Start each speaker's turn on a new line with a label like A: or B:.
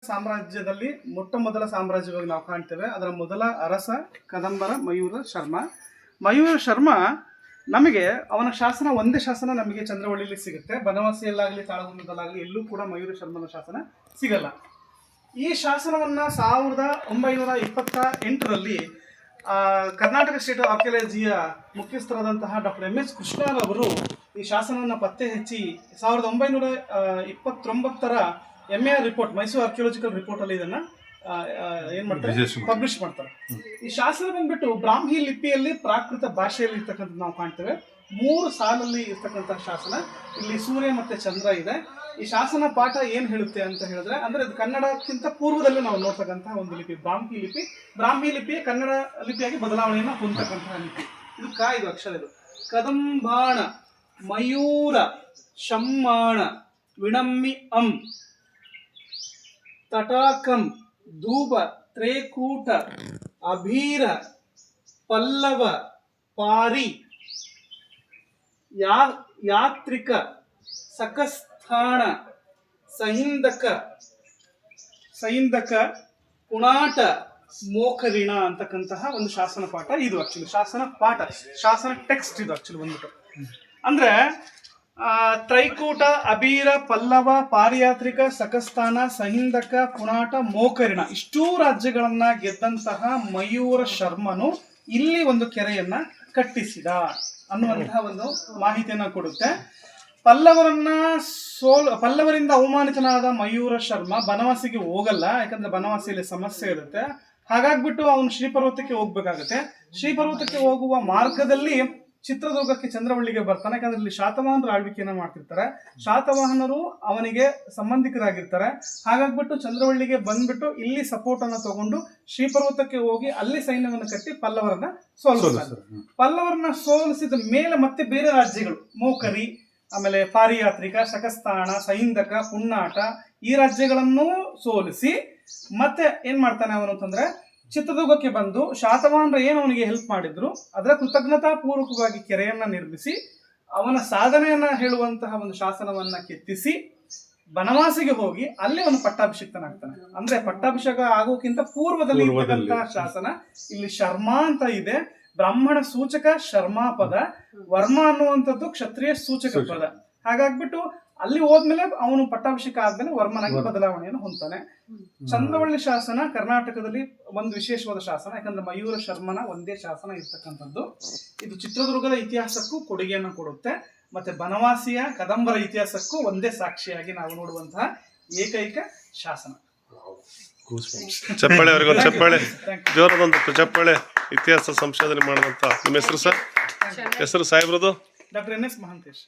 A: ಸಾಮ್ರಾಜ್ಯದಲ್ಲಿ ಮೊಟ್ಟ ಮೊದಲ ಸಾಮ್ರಾಜ್ಯವಾಗಿ ನಾವು ಕಾಣ್ತೇವೆ. ಅದರ ಮೊದಲ ಅರಸ ಕದಂಬರ ಮಯೂರ ಶರ್ಮ. ಮಯೂರ ಶರ್ಮ ನಮಗೆ ಅವನ ಶಾಸನ ಒಂದೇ ಶಾಸನ ನಮಗೆ ಚಂದ್ರವಳ್ಳಿಯಲ್ಲಿ ಸಿಗುತ್ತೆ. ಬನವಾಸಿಯಲ್ಲಾಗಲಿ ತಾಳಗುಂದದಲ್ಲಾಗಲಿ ಎಲ್ಲೂ ಕೂಡ ಮಯೂರ ಶರ್ಮನ ಶಾಸನ ಸಿಗಲ್ಲ. ಈ ಶಾಸನವನ್ನು 1928ರಲ್ಲಿ ಕರ್ನಾಟಕ ಸ್ಟೇಟ್ ಆರ್ಕಿಯಾಲಜಿಯ ಮುಖ್ಯಸ್ಥರಾದಂತಹ ಡಾಕ್ಟರ್ MS ಕೃಷ್ಣರವರು ಈ ಶಾಸನವನ್ನು ಪತ್ತೆ ಹಚ್ಚಿ 1929ರ MAR ರಿಪೋರ್ಟ್, ಮೈಸೂರು ಆರ್ಕಿಯಾಲಜಿಕಲ್ ರಿಪೋರ್ಟಲ್ಲಿ ಇದನ್ನು ಏನು ಮಾಡ್ತಾರೆ, ಪಬ್ಲಿಷ್ ಮಾಡ್ತಾರೆ. ಈ ಶಾಸನ ಬಂದ್ಬಿಟ್ಟು ಬ್ರಾಹ್ಮಿ ಲಿಪಿಯಲ್ಲಿ ಪ್ರಾಕೃತ ಭಾಷೆಯಲ್ಲಿ ಇರ್ತಕ್ಕಂಥದ್ದು ನಾವು ಕಾಣ್ತೇವೆ. 3 ಸಾಲಲ್ಲಿ ಇರ್ತಕ್ಕಂಥ ಶಾಸನ. ಇಲ್ಲಿ ಸೂರ್ಯ ಮತ್ತು ಚಂದ್ರ ಇದೆ. ಈ ಶಾಸನ ಪಾಠ ಏನು ಹೇಳುತ್ತೆ ಅಂತ ಹೇಳಿದ್ರೆ, ಅಂದರೆ ಅದು ಕನ್ನಡಕ್ಕಿಂತ ಪೂರ್ವದಲ್ಲಿ ನಾವು ನೋಡ್ತಕ್ಕಂತಹ ಒಂದು ಲಿಪಿ ಬ್ರಾಹ್ಮಿ ಲಿಪಿ. ಬ್ರಾಹ್ಮಿ ಲಿಪಿ ಕನ್ನಡ ಲಿಪಿಯಾಗಿ ಬದಲಾವಣೆಯನ್ನು ಹೊಂದತಕ್ಕಂತಹ ಲಿಪಿ. ಇದು ಇದು ಅಕ್ಷರ. ಇದು ಕದಂಬಾಣ ಮಯೂರ ಶಮ್ಮಾಣ ವಿಣಮ್ಮಿ ತಟಾಕಂ ಧೂಪ ತ್ರೇಕೂಟ ಅಭೀರ ಪಲ್ಲವ ಪಾರಿ ಯಾತ್ರಿಕ ಸಕಸ್ಥಾಣ ಸೈಂದಕ ಕುಣಾಟ ಮೋಕರಿಣ ಅಂತಕ್ಕಂತಹ ಒಂದು ಶಾಸನ ಪಾಠ. ಇದು ಆಕ್ಚುಲಿ ಶಾಸನ ಪಾಠ, ಶಾಸನ ಟೆಕ್ಸ್ಟ್ ಇದು ಆಕ್ಚುಲಿ ಬಂದ್ಬಿಟ್ಟು. ಅಂದ್ರೆ ತ್ರೈಕೂಟ ಅಬೀರ ಪಲ್ಲವ ಪಾರಿಯಾತ್ರಿಕ ಸಕಸ್ಥಾನ ಸಹಿಂದಕ ಕುಣಾಟ ಮೋಕರಿಣ ಇಷ್ಟೂ ರಾಜ್ಯಗಳನ್ನ ಗೆದ್ದಂತಹ ಮಯೂರ ಶರ್ಮನು ಇಲ್ಲಿ ಒಂದು ಕೆರೆಯನ್ನ ಕಟ್ಟಿಸಿದ ಅನ್ನುವಂತಹ ಒಂದು ಮಾಹಿತಿಯನ್ನ ಕೊಡುತ್ತೆ. ಪಲ್ಲವರಿಂದ ಅವಮಾನಿತನಾದ ಮಯೂರ ಶರ್ಮ ಬನವಾಸಿಗೆ ಹೋಗಲ್ಲ, ಯಾಕಂದ್ರೆ ಬನವಾಸಿಯಲ್ಲಿ ಸಮಸ್ಯೆ ಇರುತ್ತೆ. ಹಾಗಾಗ್ಬಿಟ್ಟು ಅವನು ಶ್ರೀಪರ್ವತಕ್ಕೆ ಹೋಗ್ಬೇಕಾಗತ್ತೆ. ಶ್ರೀಪರ್ವತಕ್ಕೆ ಹೋಗುವ ಮಾರ್ಗದಲ್ಲಿ ಚಿತ್ರದುರ್ಗಕ್ಕೆ ಚಂದ್ರವಳ್ಳಿಗೆ ಬರ್ತಾನೆ. ಯಾಕಂದ್ರೆ ಇಲ್ಲಿ ಶಾತವಾಹನರು ಆಳ್ವಿಕೆಯನ್ನ ಮಾಡ್ತಿರ್ತಾರೆ. ಶಾತವಾಹನರು ಅವನಿಗೆ ಸಂಬಂಧಿಕರಾಗಿರ್ತಾರೆ. ಹಾಗಾಗ್ಬಿಟ್ಟು ಚಂದ್ರವಳ್ಳಿಗೆ ಬಂದ್ಬಿಟ್ಟು ಇಲ್ಲಿ ಸಪೋರ್ಟ್ ಅನ್ನ ತಗೊಂಡು ಶ್ರೀಪರ್ವತಕ್ಕೆ ಹೋಗಿ ಅಲ್ಲಿ ಸೈನ್ಯವನ್ನು ಕಟ್ಟಿ ಪಲ್ಲವರನ್ನ ಸೋಲಿಸ್ತಾರೆ. ಪಲ್ಲವರನ್ನ ಸೋಲಿಸಿದ ಮೇಲೆ ಮತ್ತೆ ಬೇರೆ ರಾಜ್ಯಗಳು ಮೋಕರಿ, ಆಮೇಲೆ ಪಾರಿಯಾತ್ರಿಕ, ಸಕಸ್ಥಾಣ, ಸೈಂದಕ, ಪುಣ್ಣಾಟ ಈ ರಾಜ್ಯಗಳನ್ನು ಸೋಲಿಸಿ ಮತ್ತೆ ಏನ್ ಮಾಡ್ತಾನೆ ಅವನು ಅಂತಂದ್ರೆ, ಚಿತ್ರದುರ್ಗಕ್ಕೆ ಬಂದು ಶಾತವಾಹನರು ಏನು ಅವನಿಗೆ ಹೆಲ್ಪ್ ಮಾಡಿದ್ರು ಅದರ ಕೃತಜ್ಞತಾ ಪೂರ್ವಕವಾಗಿ ಕೆರೆಯನ್ನ ನಿರ್ಮಿಸಿ ಅವನ ಸಾಧನೆಯನ್ನ ಹೇಳುವಂತಹ ಒಂದು ಶಾಸನವನ್ನ ಕೆತ್ತಿಸಿ ಬನವಾಸಿಗೆ ಹೋಗಿ ಅಲ್ಲಿ ಅವನು ಪಟ್ಟಾಭಿಷಿಕ್ತನಾಗ್ತಾನೆ. ಅಂದ್ರೆ ಪಟ್ಟಾಭಿಷೇಕ ಆಗೋಕ್ಕಿಂತ ಪೂರ್ವದಲ್ಲಿ ಇರ್ತಕ್ಕಂತಹ ಶಾಸನ. ಇಲ್ಲಿ ಶರ್ಮಾ ಅಂತ ಇದೆ, ಬ್ರಾಹ್ಮಣ ಸೂಚಕ ಶರ್ಮಾ ಪದ, ವರ್ಮ ಅನ್ನುವಂಥದ್ದು ಕ್ಷತ್ರಿಯ ಸೂಚಕ ಪದ. ಹಾಗಾಗ್ಬಿಟ್ಟು ಅಲ್ಲಿ ಹೋದ್ಮೇಲೆ ಅವನು ಪಟ್ಟಾಭಿಷೇಕ ಆದ್ಮೇಲೆ ವರ್ಮನಾಗಿ ಬದಲಾವಣೆಯನ್ನು ಹೊಂದ್ತಾನೆ. ಚಂದ್ರವಳ್ಳಿ ಶಾಸನ ಕರ್ನಾಟಕದಲ್ಲಿ ಒಂದು ವಿಶೇಷವಾದ ಶಾಸನ, ಯಾಕಂದ್ರೆ ಮಯೂರ ಶರ್ಮನ ಒಂದೇ ಶಾಸನ ಇರ್ತಕ್ಕಂಥದ್ದು. ಇದು ಚಿತ್ರದುರ್ಗದ ಇತಿಹಾಸಕ್ಕೂ ಕೊಡುಗೆಯನ್ನು ಕೊಡುತ್ತೆ, ಮತ್ತೆ ಬನವಾಸಿಯ ಕದಂಬರ ಇತಿಹಾಸಕ್ಕೂ ಒಂದೇ ಸಾಕ್ಷಿಯಾಗಿ ನಾವು ನೋಡುವಂತಹ ಏಕೈಕ ಶಾಸನ.
B: ಚಪ್ಪಾಳೆ ಅವರಿಗೊಂದು ಚಪ್ಪಾಳೆ, ಜೋರದೊಂದು ಚಪ್ಪಾಳೆ. ಇತಿಹಾಸ ಸಂಶೋಧನೆ ಮಾಡಿದಂತ ನಿಮ್ಮ ಹೆಸರು ಸರ್? ಹೆಸರು ಸಾಹೇಬ್ರದು?
A: Doctor NS Mahantesh.